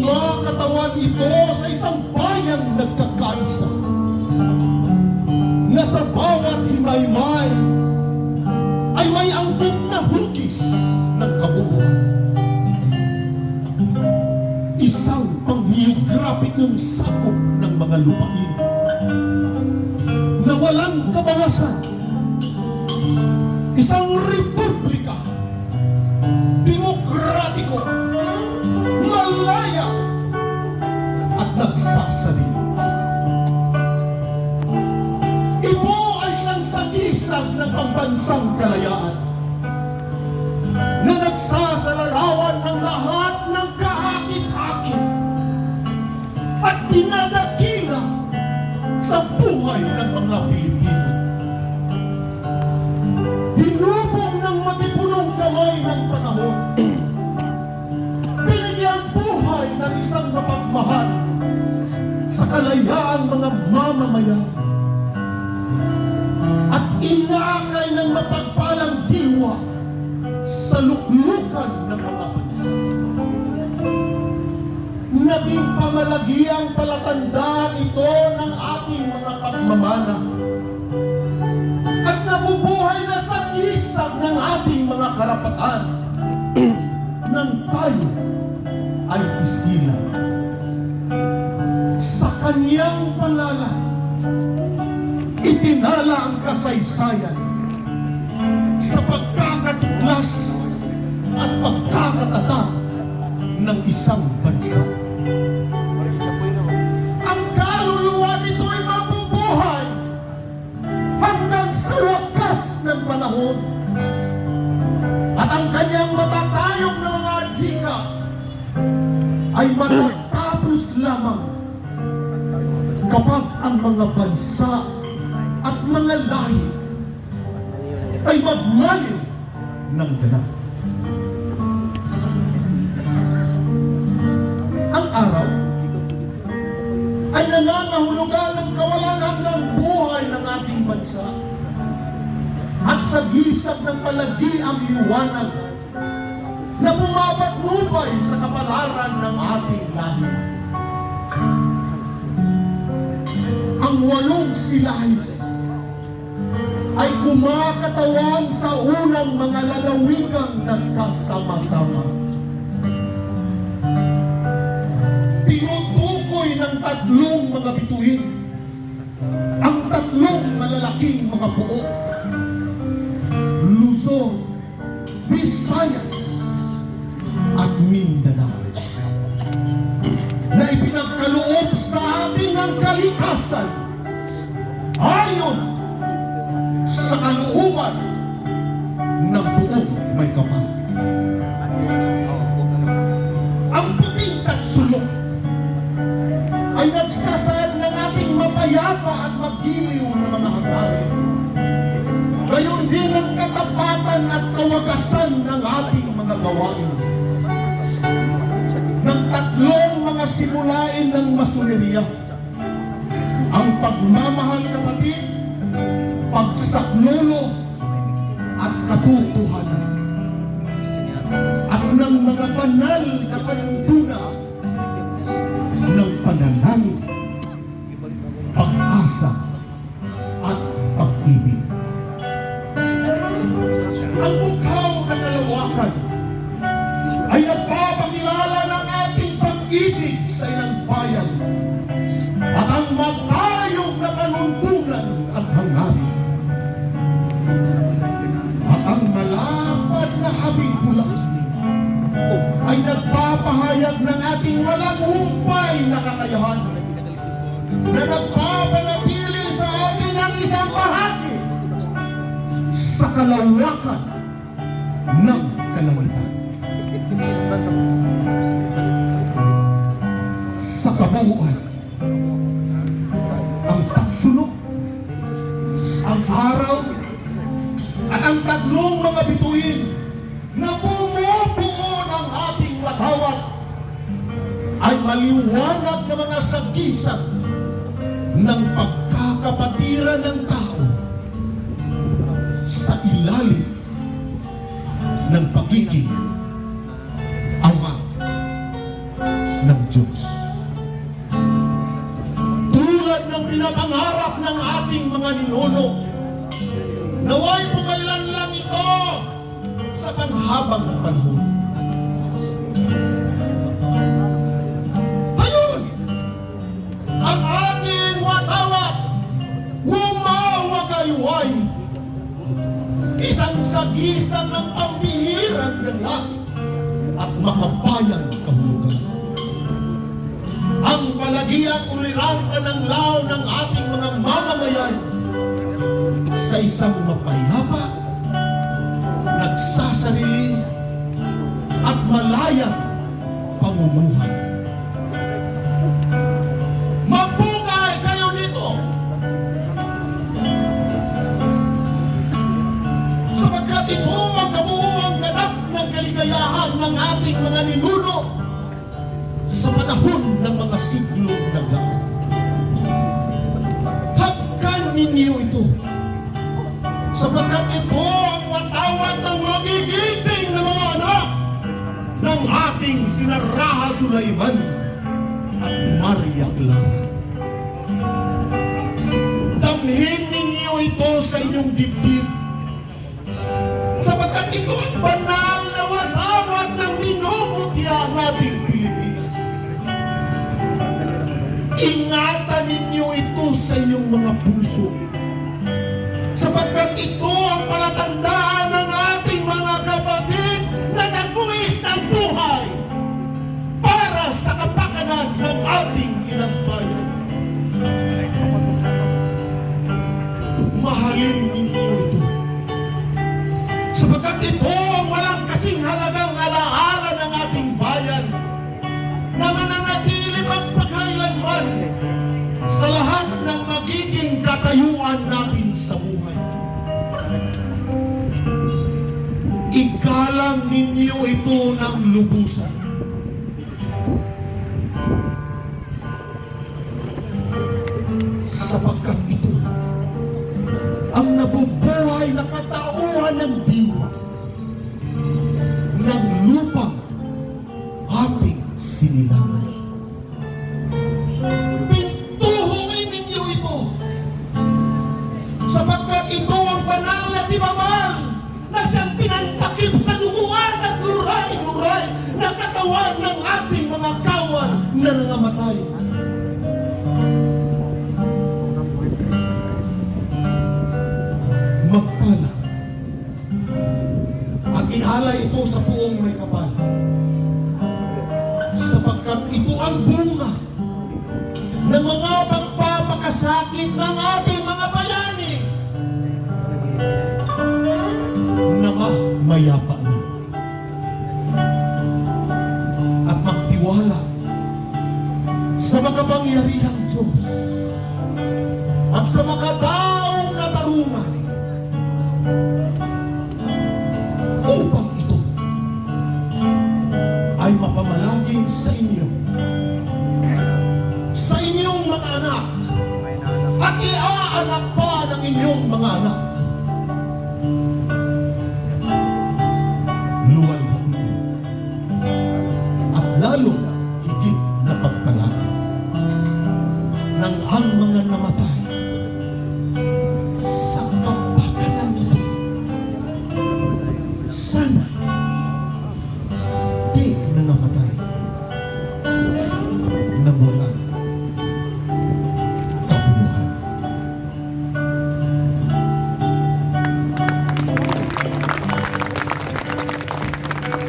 Kumakatawan ito sa isang bayang nagkakaisa, na sa bawat himaymay ay may angkop na hugis ng kabuuan. Isang panghiograpikong sakop ng mga lupain na walang kabawasan. Isang republika, demokratiko, malaya at nagsasalita. Ito ay siyang sagisag ng pambansang kalayaan na nagsasalarawan ng lahat ng kaakit-akit at dinadakila sa buhay ng mga Pilipino. Hinubog ng matipunong kamay ng panahon, binigyang buhay ng isang mapagmahal sa kalayaang mga mamamayan at inakay ng mapagpalang diwa sa luklukan ng mga bansa. Naging pamalagiang palatandaan ito ng ating mga pagmamana at nabubuhay na sa isang ng ating mga karapatan nang tayo ay isilang. Sa kanyang pangalan, itinala ang kasaysayan sa pagkakatuklas at pagkakatatag ng isang bansa. Ang kaluluwa nito ay mabubuhay hanggang sa wakas ng panahon, at ang kanyang matatayog na mga adhika ay matatapos lamang kapag ang mga bansa at mga lahi ay magmaliw ng ganap. Ang araw ay nanangahulugan ng kawalan hanggang buhay ng ating bansa at sa gisag ng palagiang liwanag na pumapatnubay sa kapalaran ng ating lahi. Ang 8 silahis ay kumakatawan sa unang mga lalawigang nagkasama-sama. Tinutukoy ng 3 mga bituin ang 3 malalaking mga buo: Luzon, Visayas at Mindanao, na ipinagkaloob sa atin ng kalikasan ayon sa kalooban ng buong may kapal. Ang puting tatsulok ay nagsasaad ng ating mapayapa at magiliw na mga hangarin. Gayon din ang katapatan at kawagasan ng ating mga gawain. Ng 3 mga simulain ng masoneria: ang pagmamahal kapatid, pagsaklolo at katotohanan, at ng mga banal na panuntunan ng pananalig, pag-asa at pag-ibig. Ang bughaw ng kalawakan ay nagpapakilala ng ating pag-ibig sa inang bayan at ang matayog na panuntunan at hangarin. At ang malapad na habing pula ay nagpapahayag ng ating walang humpay na kakayahan na nagpapanatili sa atin ang isang bahagi sa kalawakan ng kalangitan. Sa kabuuan, ang taksunok, ang araw, at ang 3 mga bituin na bumubuo ng ating watawat ay maliwanag na mga sagisag ng pagkakapatiran ng tao sa ilalim ng pagiging ama ng Diyos. Tulad ng pinapangarap ng ating mga ninuno, naway pumailan lang ito sa panghabang panahon. Ayun! Ang ating watawat, humawagayway, isang sagisag ng pambihirang ganap at makabayang kahulugan. Ang palagiang ulirang pananglaw ng ating mga mamamayan sa isang mapayapa, nagsasarili at malayang pamumuhay. Magbukay kayo dito sapagkat ito ang kabuuang ganap ng kaligayahan ng ating mga ninuno sa panahon ng mga siglong nagdaan. Hagkan ninyo ito sapagkat ito ang watawat ng magigiting na mga anak ng ating sina Raha Sulaiman at Maria Clara. Damhin ninyo ito sa inyong dibdib sapagkat ito ang banal na watawat ng minumutya nating Pilipinas. Ingatan ninyo ito sa inyong mga puso sapagkat ito ang palatandaan ng ating mga kapatid na nagbuwis ng buhay para sa kapakanan ng ating inang bayan. Mahalin ninyo ito sapagkat ito ang walang kasing halagang alaala ng ating bayan na mananatili magpakailanman sa lahat ng magiging katayuan natin sa buhay. Igalang ninyo ito ng lubusan. Sapagkat ito ang nabubuhay na katauhan ng diwa ng lupang ating sinilangan. Pintuhungin ninyo ito sapagkat ito ang banal na timamang na siyang pinantakip sa duguan at luray-luray na katawan ng ating mga kawan na nangamatay. Magpala at ihalay ito sa puong may kapal sapagkat ito ang bunga ng mga pagpapakasakit ng ating mga bayani na mayapa na at magtiwala sa makapangyarihang Diyos at sa makataong katarungan upang ito ay mapamalaging sa inyo, sa inyong mga anak at iaanak pa ng inyong mga anak